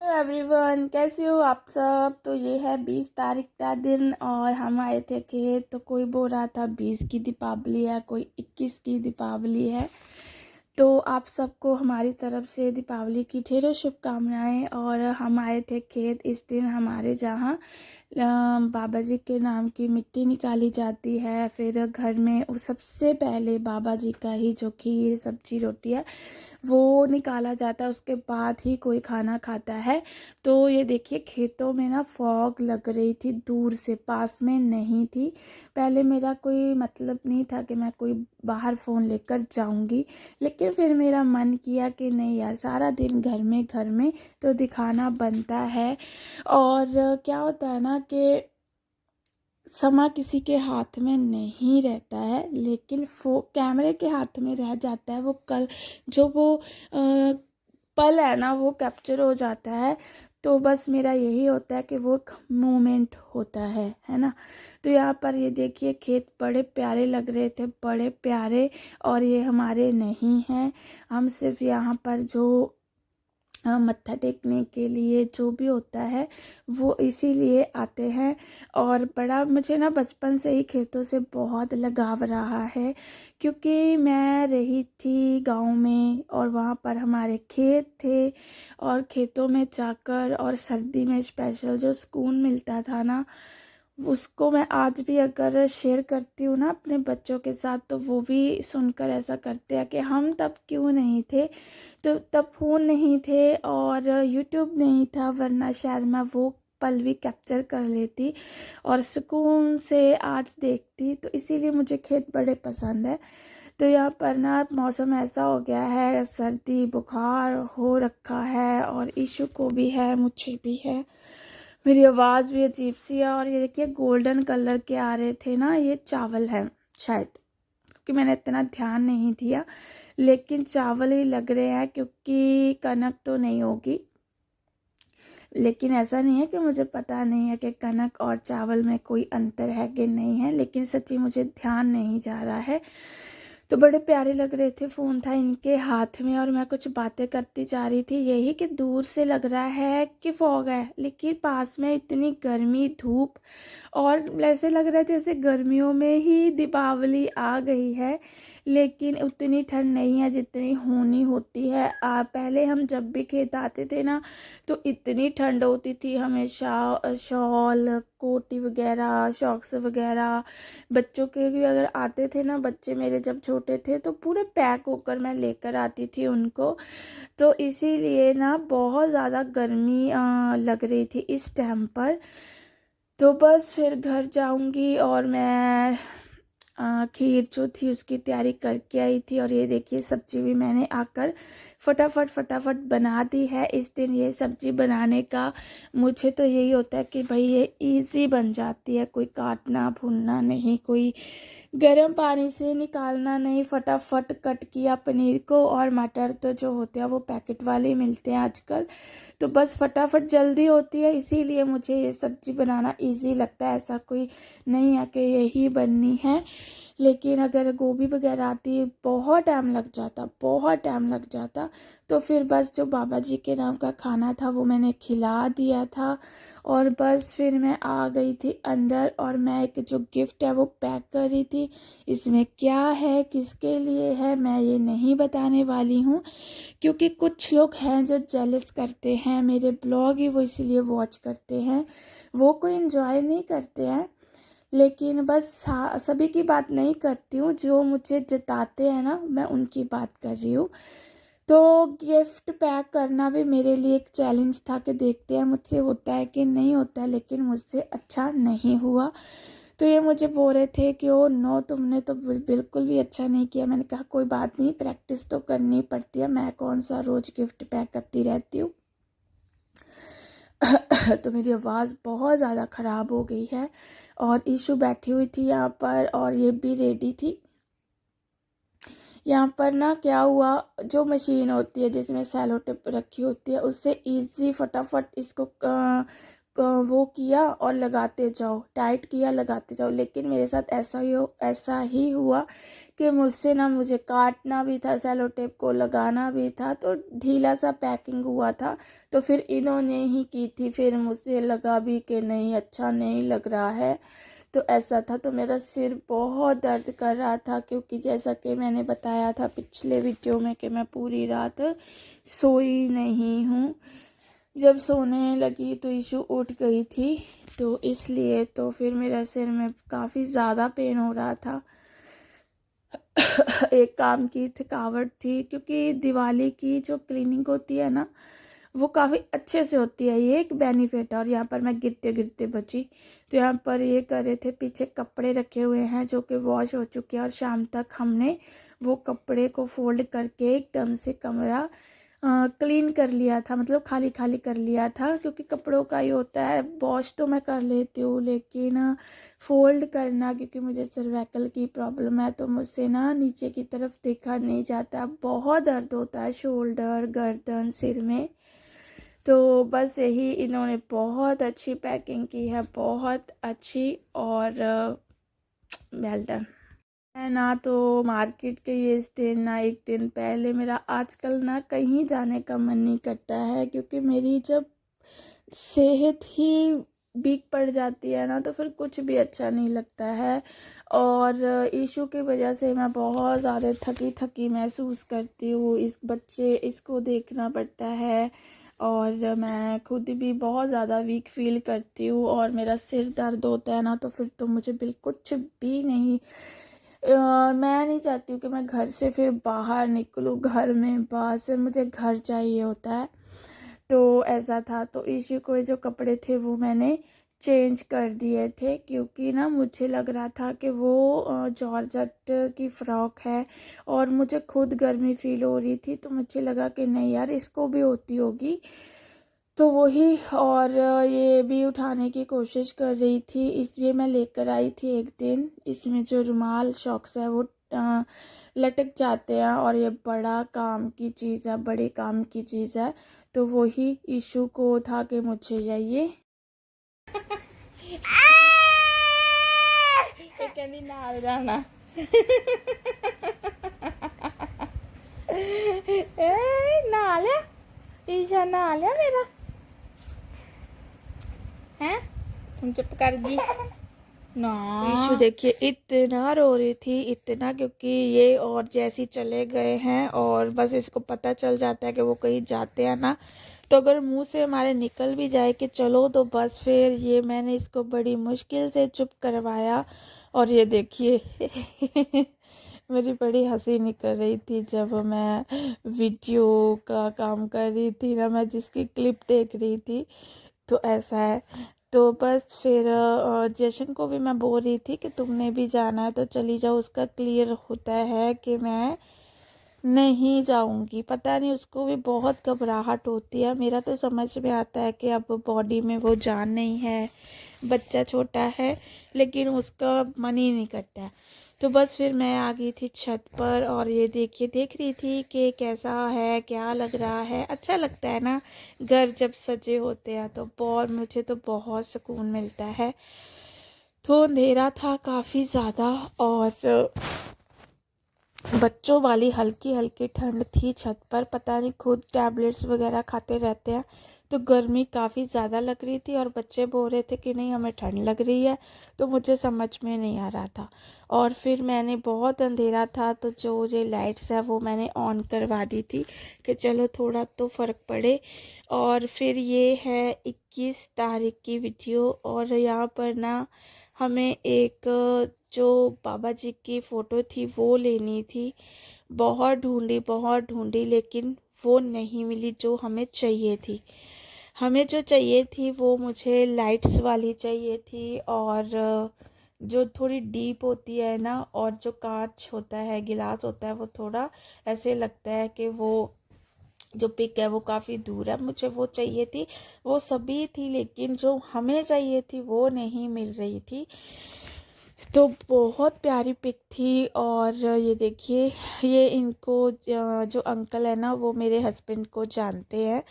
Hello everyone, कैसे हो आप सब। तो ये है 20 तारीख का दिन और हम आए थे खेत। तो कोई बोल रहा था 20 की दीपावली है, कोई 21 की दीपावली है। तो आप सबको हमारी तरफ से दीपावली की ढेरों शुभकामनाएं। और हम आए थे खेत। इस दिन हमारे जहाँ बाबा जी के नाम की मिट्टी निकाली जाती है। फिर घर में सबसे पहले बाबा जी का ही जो खीर सब्जी रोटी है वो निकाला जाता है, उसके बाद ही कोई खाना खाता है। तो ये देखिए खेतों में ना फॉग लग रही थी, दूर से, पास में नहीं थी। पहले मेरा कोई मतलब नहीं था कि मैं कोई बाहर फ़ोन लेकर जाऊंगी, लेकिन फिर मेरा मन किया कि नहीं यार, सारा दिन घर में तो दिखाना बनता है। और क्या होता है ना कि समा किसी के हाथ में नहीं रहता है, लेकिन कैमरे के हाथ में रह जाता है। वो कल जो वो पल है ना, वो कैप्चर हो जाता है। तो बस मेरा यही होता है कि वो एक मोमेंट होता है ना। तो यहाँ पर ये देखिए खेत बड़े प्यारे लग रहे थे, बड़े प्यारे। और ये हमारे नहीं हैं, हम सिर्फ यहाँ पर जो मत्था टेकने के लिए जो भी होता है वो इसीलिए आते हैं। और बड़ा मुझे ना बचपन से ही खेतों से बहुत लगाव रहा है, क्योंकि मैं रही थी गांव में और वहाँ पर हमारे खेत थे। और खेतों में जाकर और सर्दी में स्पेशल जो सुकून मिलता था ना, उसको मैं आज भी अगर शेयर करती हूँ ना अपने बच्चों के साथ, तो वो भी सुनकर ऐसा करते हैं कि हम तब क्यों नहीं थे। तो तब फ़ोन नहीं थे और यूट्यूब नहीं था, वरना शायद मैं वो पल भी कैप्चर कर लेती और सुकून से आज देखती। तो इसीलिए मुझे खेत बड़े पसंद है। तो यहाँ पर ना मौसम ऐसा हो गया है, सर्दी बुखार हो रखा है और इशू को भी है, मुझे भी है, मेरी आवाज़ भी अजीब सी है। और ये देखिए गोल्डन कलर के आ रहे थे ना, ये चावल है शायद, क्योंकि मैंने इतना ध्यान नहीं दिया, लेकिन चावल ही लग रहे हैं, क्योंकि कनक तो नहीं होगी। लेकिन ऐसा नहीं है कि मुझे पता नहीं है कि कनक और चावल में कोई अंतर है कि नहीं है, लेकिन सच्ची मुझे ध्यान नहीं जा रहा है। तो बड़े प्यारे लग रहे थे, फ़ोन था इनके हाथ में और मैं कुछ बातें करती जा रही थी। यही कि दूर से लग रहा है कि फॉग है, लेकिन पास में इतनी गर्मी धूप, और ऐसे लग रहा है जैसे गर्मियों में ही दीपावली आ गई है। लेकिन उतनी ठंड नहीं है जितनी होनी होती है। पहले हम जब भी खेत आते थे ना, तो इतनी ठंड होती थी, हमेशा शॉल कोटी वगैरह सॉक्स वगैरह। बच्चों के भी अगर आते थे ना, बच्चे मेरे जब छोटे थे तो पूरे पैक होकर मैं लेकर आती थी उनको। तो इसीलिए ना बहुत ज़्यादा गर्मी लग रही थी इस टाइम पर। तो बस फिर घर जाऊंगी और मैं खीर जो थी उसकी तैयारी करके आई थी। और ये देखिए सब्जी भी मैंने आकर फटाफट बना दी है। इस दिन ये सब्जी बनाने का मुझे तो यही होता है कि भाई ये इजी बन जाती है, कोई काटना भूनना नहीं, कोई गर्म पानी से निकालना नहीं, फटाफट कट किया पनीर को। और मटर तो जो होते हैं वो पैकेट वाले ही मिलते हैं आजकल, तो बस फटाफट जल्दी होती है, इसीलिए मुझे ये सब्ज़ी बनाना इजी लगता है। ऐसा कोई नहीं है कि यही बननी है। लेकिन अगर गोभी वगैरह आती बहुत टाइम लग जाता, बहुत टाइम लग जाता। तो फिर बस जो बाबा जी के नाम का खाना था वो मैंने खिला दिया था और बस फिर मैं आ गई थी अंदर। और मैं एक जो गिफ्ट है वो पैक कर रही थी। इसमें क्या है, किसके लिए है, मैं ये नहीं बताने वाली हूँ, क्योंकि कुछ लोग हैं जो जेलस करते हैं मेरे ब्लॉग ही, वो इसीलिए वॉच करते हैं, वो कोई एंजॉय नहीं करते हैं। लेकिन बस सभी की बात नहीं करती हूँ, जो मुझे जताते हैं ना, मैं उनकी बात कर रही हूँ। तो गिफ्ट पैक करना भी मेरे लिए एक चैलेंज था कि देखते हैं मुझसे होता है कि नहीं होता है, लेकिन मुझसे अच्छा नहीं हुआ। तो ये मुझे बोल रहे थे कि ओ नो, तुमने तो बिल्कुल भी अच्छा नहीं किया। मैंने कहा कोई बात नहीं, प्रैक्टिस तो करनी पड़ती है, मैं कौन सा रोज़ गिफ्ट पैक करती रहती हूँ। तो मेरी आवाज़ बहुत ज़्यादा ख़राब हो गई है। और ईशू बैठी हुई थी यहाँ पर और ये भी रेडी थी। यहाँ पर ना क्या हुआ, जो मशीन होती है जिसमें सेलो टेप रखी होती है, उससे इजी फटाफट इसको वो किया और लगाते जाओ, टाइट किया लगाते जाओ। लेकिन मेरे साथ ऐसा ही हुआ कि मुझसे ना मुझे काटना भी था, सेलो टेप को लगाना भी था, तो ढीला सा पैकिंग हुआ था। तो फिर इन्होंने ही की थी, फिर मुझे लगा भी कि नहीं अच्छा नहीं लग रहा है, तो ऐसा था। तो मेरा सिर बहुत दर्द कर रहा था, क्योंकि जैसा कि मैंने बताया था पिछले वीडियो में कि मैं पूरी रात सोई नहीं हूँ। जब सोने लगी तो इशू उठ गई थी, तो इसलिए तो फिर मेरा सिर में काफ़ी ज़्यादा पेन हो रहा था। एक काम की थकावट थी, क्योंकि दिवाली की जो क्लीनिंग होती है ना, वो काफ़ी अच्छे से होती है, ये एक बेनिफिट है। और यहाँ पर मैं गिरते गिरते बची। तो यहाँ पर ये कर रहे थे, पीछे कपड़े रखे हुए हैं जो कि वॉश हो चुके हैं, और शाम तक हमने वो कपड़े को फोल्ड करके एकदम से कमरा क्लीन कर लिया था, मतलब खाली खाली कर लिया था। क्योंकि कपड़ों का ही होता है, वॉश तो मैं कर लेती हूँ, लेकिन फोल्ड करना, क्योंकि मुझे सर्वाइकल की प्रॉब्लम है, तो मुझसे ना नीचे की तरफ देखा नहीं जाता, बहुत दर्द होता है शोल्डर, गर्दन, सिर में। तो बस यही, इन्होंने बहुत अच्छी पैकिंग की है, बहुत अच्छी, और वेल डन। मैं ना तो मार्केट गई इस दिन, ना एक दिन पहले। मेरा आजकल ना कहीं जाने का मन नहीं करता है, क्योंकि मेरी जब सेहत ही वीक पड़ जाती है ना, तो फिर कुछ भी अच्छा नहीं लगता है। और इशू की वजह से मैं बहुत ज़्यादा थकी थकी महसूस करती हूँ। इसको देखना पड़ता है, और मैं खुद भी बहुत ज़्यादा वीक फील करती हूँ, और मेरा सिर दर्द होता है ना, तो फिर तो मुझे बिल्कुल कुछ भी नहीं, मैं नहीं चाहती हूँ कि मैं घर से फिर बाहर निकलूँ, घर में बस फिर मुझे घर चाहिए होता है। तो ऐसा था। तो इशू को जो कपड़े थे वो मैंने चेंज कर दिए थे, क्योंकि ना मुझे लग रहा था कि वो जॉर्जेट की फ़्रॉक है, और मुझे खुद गर्मी फील हो रही थी, तो मुझे लगा कि नहीं यार, इसको भी होती होगी। तो वही, और ये भी उठाने की कोशिश कर रही थी, इसलिए मैं लेकर आई थी एक दिन। इसमें जो रुमाल शॉक्स है वो लटक जाते हैं, और ये बड़ा काम की चीज़ है, बड़े काम की चीज़ है। तो वही इशू को था कि मुझे चाहिए। ये कहनी नाल जाना। नहा लिया ईशा, नहा लिया मेरा है, तुम चुप कर दी ना। इशू देखिए इतना रो रही थी, इतना, क्योंकि ये और जैसी चले गए हैं, और बस इसको पता चल जाता है कि वो कहीं जाते हैं ना, तो अगर मुंह से हमारे निकल भी जाए कि चलो, तो बस फिर ये मैंने इसको बड़ी मुश्किल से चुप करवाया। और ये देखिए मेरी बड़ी हंसी निकल रही थी जब मैं वीडियो का काम कर रही थी ना, मैं जिसकी क्लिप देख रही थी। तो ऐसा है। तो बस फिर जशन को भी मैं बोल रही थी कि तुमने भी जाना है तो चली जाओ। उसका क्लियर होता है कि मैं नहीं जाऊंगी। पता नहीं, उसको भी बहुत घबराहट होती है। मेरा तो समझ में आता है कि अब बॉडी में वो जान नहीं है, बच्चा छोटा है, लेकिन उसका मन ही नहीं करता है। तो बस फिर मैं आ गई थी छत पर, और ये देखिए देख रही थी कि कैसा है, क्या लग रहा है। अच्छा लगता है ना घर जब सजे होते हैं, तो बहुत, मुझे तो बहुत सुकून मिलता है। तो अंधेरा था काफ़ी ज़्यादा, और बच्चों वाली हल्की हल्की ठंड थी छत पर। पता नहीं, खुद टैबलेट्स वगैरह खाते रहते हैं, तो गर्मी काफ़ी ज़्यादा लग रही थी, और बच्चे बोल रहे थे कि नहीं हमें ठंड लग रही है, तो मुझे समझ में नहीं आ रहा था। और फिर मैंने, बहुत अंधेरा था, तो जो ये लाइट्स है वो मैंने ऑन करवा दी थी कि चलो थोड़ा तो फ़र्क पड़े। और फिर ये है 21 तारीख की वीडियो, और यहाँ पर ना हमें एक जो बाबा जी की फ़ोटो थी वो लेनी थी। बहुत ढूंढी, लेकिन वो नहीं मिली जो हमें चाहिए थी। हमें जो चाहिए थी वो मुझे लाइट्स वाली चाहिए थी, और जो थोड़ी डीप होती है ना, और जो कांच होता है, गिलास होता है, वो थोड़ा ऐसे लगता है कि वो जो पिक है वो काफ़ी दूर है। मुझे वो चाहिए थी, वो सभी थी, लेकिन जो हमें चाहिए थी वो नहीं मिल रही थी। तो बहुत प्यारी पिक थी। और ये देखिए, ये इनको जो अंकल है ना वो मेरे हस्बैंड को जानते हैं,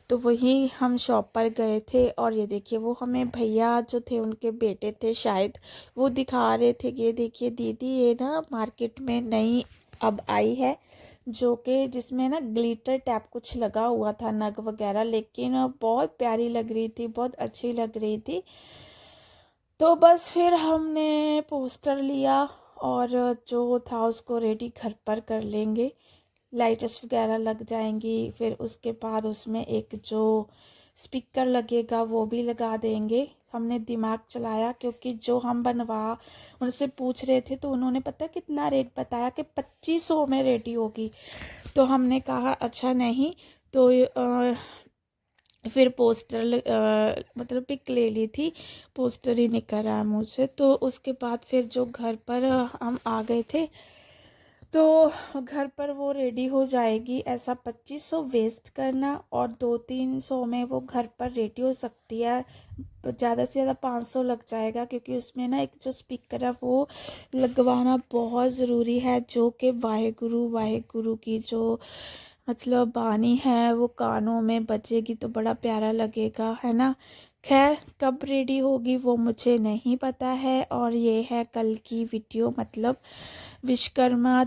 तो वही हम शॉप पर गए थे। और ये देखिए, वो हमें भैया जो थे उनके बेटे थे शायद, वो दिखा रहे थे कि ये देखिए दीदी, ये ना मार्केट में नई अब आई है, जो कि जिसमें ना ग्लिटर टैप कुछ लगा हुआ था, नग वगैरह, लेकिन बहुत प्यारी लग रही थी, बहुत अच्छी लग रही थी। तो बस फिर हमने पोस्टर लिया और जो था उसको रेडी घर पर कर लेंगे, लाइट्स वगैरह लग जाएंगी, फिर उसके बाद उसमें एक जो स्पीकर लगेगा वो भी लगा देंगे। हमने दिमाग चलाया, क्योंकि जो हम बनवा उनसे पूछ रहे थे तो उन्होंने पता कितना रेट बताया कि 2500 में रेडी होगी। तो हमने कहा अच्छा नहीं, तो फिर पोस्टर मतलब पिक ले ली थी, पोस्टर ही निकल रहा है मुँह से। तो उसके बाद फिर जो घर पर हम आ गए थे, तो घर पर वो रेडी हो जाएगी। ऐसा 2500 वेस्ट करना और 200-300 में वो घर पर रेडी हो सकती है। ज़्यादा से ज़्यादा 500 लग जाएगा, क्योंकि उसमें ना एक जो स्पीकर है वो लगवाना बहुत ज़रूरी है, जो कि वाहेगुरु वाहेगुरु की जो मतलब बानी है वो कानों में बजेगी तो बड़ा प्यारा लगेगा, है ना। खैर कब रेडी होगी वो मुझे नहीं पता है। और ये है कल की वीडियो, मतलब विश्वकर्मा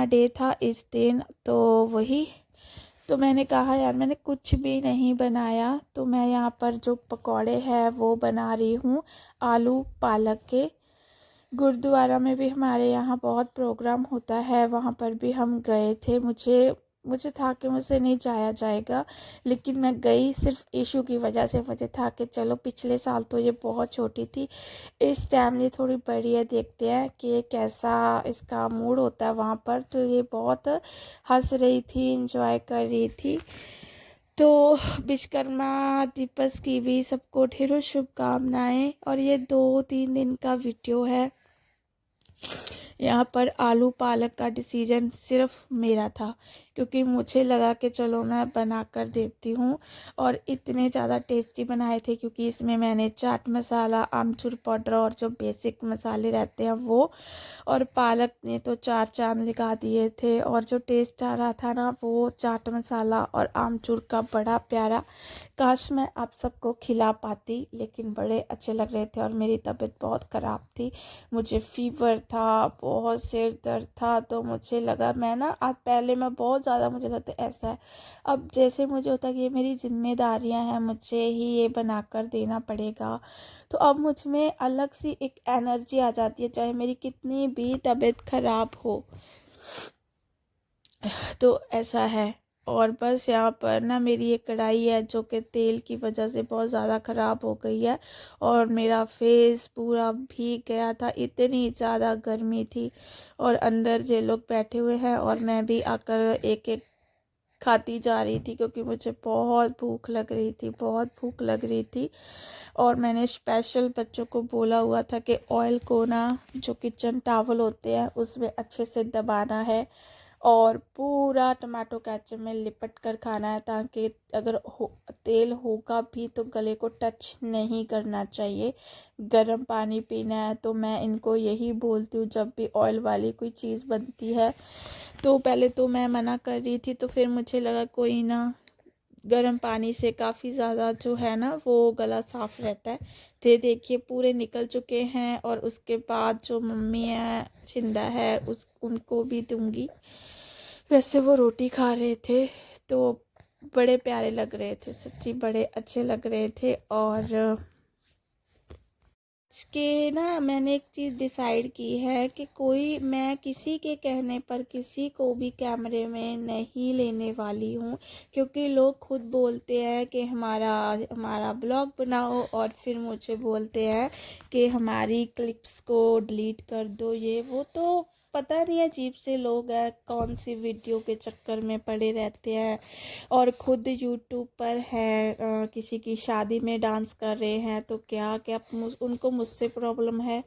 डे था इस दिन, तो वही। तो मैंने कहा यार मैंने कुछ भी नहीं बनाया, तो मैं यहाँ पर जो पकौड़े हैं वो बना रही हूँ आलू पालक के। गुरुद्वारा में भी हमारे यहाँ बहुत प्रोग्राम होता है, वहाँ पर भी हम गए थे। मुझे मुझे था कि मुझसे नहीं जाया जाएगा, लेकिन मैं गई सिर्फ इशू की वजह से। मुझे था कि चलो, पिछले साल तो ये बहुत छोटी थी, इस टाइम ये थोड़ी बड़ी है, देखते हैं कि कैसा इसका मूड होता है वहाँ पर। तो ये बहुत हंस रही थी, एंजॉय कर रही थी। तो विश्वकर्मा दिवस की भी सबको ढेरों शुभकामनाएं। और ये 2-3 दिन का वीडियो है। यहाँ पर आलू पालक का डिसीजन सिर्फ मेरा था, क्योंकि मुझे लगा कि चलो मैं बना कर देती हूँ। और इतने ज़्यादा टेस्टी बनाए थे, क्योंकि इसमें मैंने चाट मसाला, आमचूर पाउडर और जो बेसिक मसाले रहते हैं वो, और पालक ने तो 4 चांद लगा दिए थे। और जो टेस्ट आ रहा था ना वो चाट मसाला और आमचूर का बड़ा प्यारा। काश मैं आप सबको खिला पाती, लेकिन बड़े अच्छे लग रहे थे। और मेरी तबीयत बहुत ख़राब थी, मुझे फीवर था, बहुत सिर दर्द था, तो मुझे लगा मैं ना आज पहले मैं बहुत ज़्यादा, मुझे लगता है ऐसा है, अब जैसे मुझे होता है कि ये मेरी जिम्मेदारियां हैं, मुझे ही ये बना कर देना पड़ेगा, तो अब मुझ में अलग सी एक एनर्जी आ जाती है, चाहे मेरी कितनी भी तबीयत ख़राब हो। तो ऐसा है। और बस यहाँ पर ना मेरी एक कढ़ाई है जो कि तेल की वजह से बहुत ज़्यादा ख़राब हो गई है, और मेरा फेस पूरा भीग गया था, इतनी ज़्यादा गर्मी थी। और अंदर जे लोग बैठे हुए हैं, और मैं भी आकर एक एक खाती जा रही थी, क्योंकि मुझे बहुत भूख लग रही थी, बहुत भूख लग रही थी। और मैंने स्पेशल बच्चों को बोला हुआ था कि ऑयल को ना, जो किचन टॉवल होते हैं उसमें अच्छे से दबाना है, और पूरा टमाटो केचप में लिपट कर खाना है, ताकि अगर तेल होगा भी तो गले को टच नहीं करना चाहिए। गर्म पानी पीना है। तो मैं इनको यही बोलती हूँ, जब भी ऑयल वाली कोई चीज़ बनती है। तो पहले तो मैं मना कर रही थी, तो फिर मुझे लगा कोई ना, गर्म पानी से काफ़ी ज़्यादा जो है ना वो गला साफ़ रहता है। तो देखिए पूरे निकल चुके हैं। और उसके बाद जो मम्मी है, छिंदा है, उस उनको भी दूंगी। वैसे वो रोटी खा रहे थे, तो बड़े प्यारे लग रहे थे, सच्ची बड़े अच्छे लग रहे थे। और के ना मैंने एक चीज़ डिसाइड की है कि मैं किसी के कहने पर किसी को भी कैमरे में नहीं लेने वाली हूँ, क्योंकि लोग खुद बोलते हैं कि हमारा हमारा ब्लॉग बनाओ, और फिर मुझे बोलते हैं कि हमारी क्लिप्स को डिलीट कर दो, ये वो। तो पता नहीं अजीब से लोग हैं, कौन सी वीडियो के चक्कर में पड़े रहते हैं। और खुद यूट्यूब पर है, किसी की शादी में डांस कर रहे हैं, तो क्या क्या उनको मुझसे प्रॉब्लम है।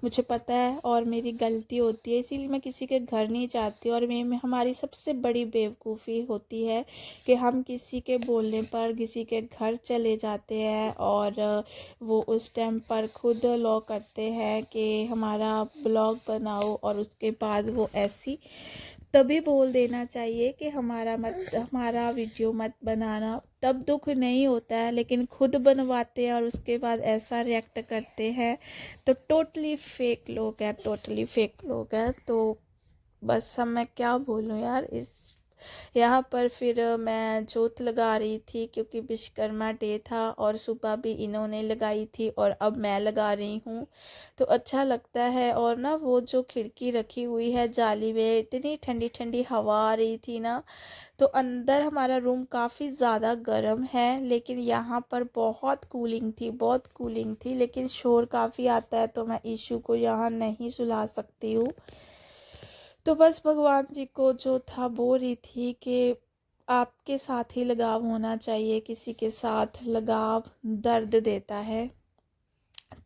मुझे पता है और मेरी गलती होती है, इसीलिए मैं किसी के घर नहीं जाती। और मैं हमारी सबसे बड़ी बेवकूफ़ी होती है कि हम किसी के बोलने पर किसी के घर चले जाते हैं और वो उस टाइम पर खुद लॉ करते हैं कि हमारा ब्लॉग बनाओ, और उसके बाद वो ऐसी तभी बोल देना चाहिए कि हमारा वीडियो मत बनाना। तब दुख नहीं होता है, लेकिन खुद बनवाते हैं और उसके बाद ऐसा रिएक्ट करते हैं। तो टोटली फेक लोग हैं, टोटली फेक लोग हैं। तो बस अब मैं क्या बोलूँ यार। यहाँ पर फिर मैं जोत लगा रही थी क्योंकि विश्वकर्मा डे था, और सुबह भी इन्होंने लगाई थी और अब मैं लगा रही हूँ। तो अच्छा लगता है। और ना वो जो खिड़की रखी हुई है जाली में, इतनी ठंडी ठंडी हवा आ रही थी ना। तो अंदर हमारा रूम काफ़ी ज़्यादा गर्म है, लेकिन यहाँ पर बहुत कूलिंग थी, बहुत कूलिंग थी। लेकिन शोर काफ़ी आता है, तो मैं ईशू को यहाँ नहीं सुला सकती हूँ। तो बस भगवान जी को जो था बोल रही थी कि आपके साथ ही लगाव होना चाहिए, किसी के साथ लगाव दर्द देता है,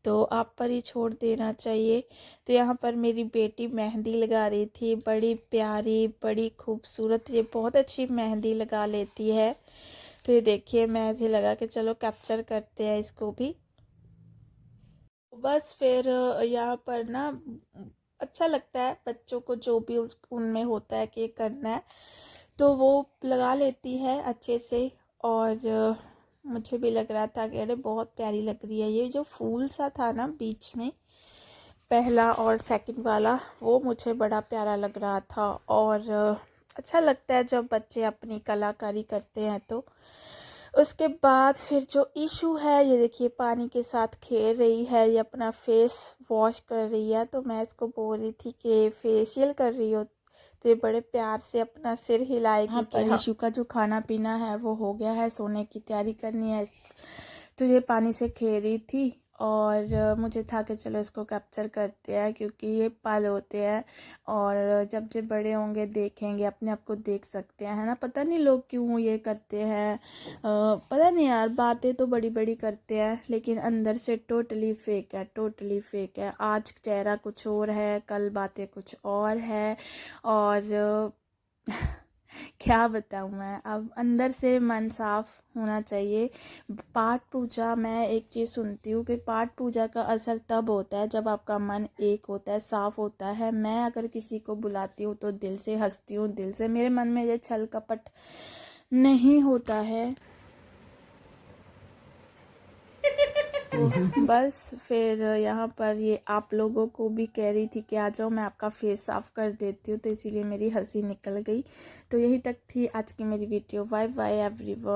तो आप पर ही छोड़ देना चाहिए। तो यहाँ पर मेरी बेटी मेहंदी लगा रही थी, बड़ी प्यारी, बड़ी खूबसूरत, ये बहुत अच्छी मेहंदी लगा लेती है। तो ये देखिए, मैं ऐसे लगा कि चलो कैप्चर करते हैं इसको भी। बस फिर यहाँ पर ना अच्छा लगता है बच्चों को, जो भी उनमें होता है कि करना है तो वो लगा लेती है अच्छे से। और मुझे भी लग रहा था कि अरे बहुत प्यारी लग रही है। ये जो फूल सा था ना बीच में, पहला और सेकंड वाला, वो मुझे बड़ा प्यारा लग रहा था। और अच्छा लगता है जब बच्चे अपनी कलाकारी करते हैं। तो उसके बाद फिर जो इशू है, ये देखिए पानी के साथ खेल रही है, ये अपना फेस वॉश कर रही है। तो मैं इसको बोल रही थी कि फेशियल कर रही हो, तो ये बड़े प्यार से अपना सिर हिलाएगी। यहाँ पर इशू का जो खाना पीना है वो हो गया है, सोने की तैयारी करनी है। तो ये पानी से खेल रही थी और मुझे था कि चलो इसको कैप्चर करते हैं, क्योंकि ये पल होते हैं और जब जब बड़े होंगे देखेंगे, अपने आप को देख सकते हैं, है ना। पता नहीं लोग क्यों ये करते हैं, पता नहीं यार। बातें तो बड़ी बड़ी करते हैं लेकिन अंदर से टोटली फेक है, टोटली फेक है। आज चेहरा कुछ और है, कल बातें कुछ और है। और क्या बताऊँ मैं, अब अंदर से मन साफ होना चाहिए। पाठ पूजा, मैं एक चीज़ सुनती हूँ कि पाठ पूजा का असर तब होता है जब आपका मन एक होता है, साफ होता है। मैं अगर किसी को बुलाती हूँ तो दिल से हंसती हूँ, दिल से, मेरे मन में ये छल कपट नहीं होता है। बस फिर यहाँ पर ये आप लोगों को भी कह रही थी कि आ जाओ मैं आपका फेस साफ कर देती हूँ, तो इसीलिए मेरी हंसी निकल गई। तो यही तक थी आज की मेरी वीडियो। Bye bye everyone.